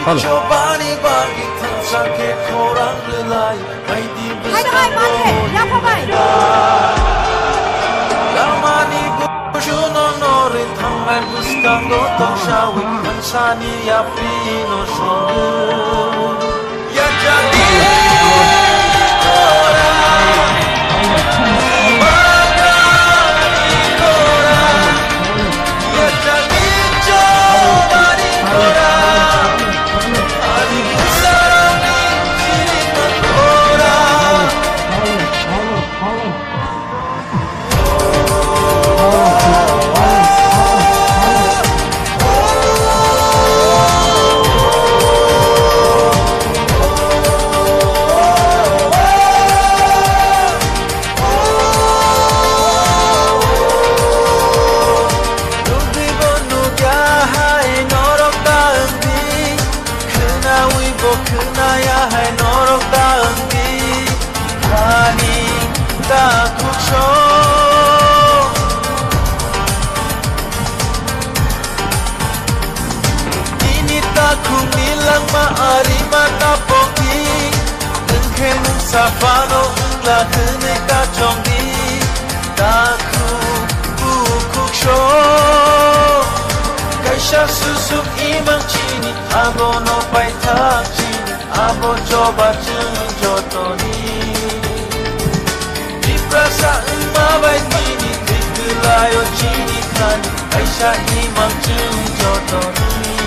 Coba ni bagi tersakit korang relai. Hai di besar lama ni kushuna norin tangai buskan gotong syawi kansani ya pino songu ya jadi Safano la kene ka chongdi taku bukuk show kaisha susuk imang chini abo no pai tak chini abo coba jotoni di perasaan mabai chini dikelayo chini kan kaisha imang jotoni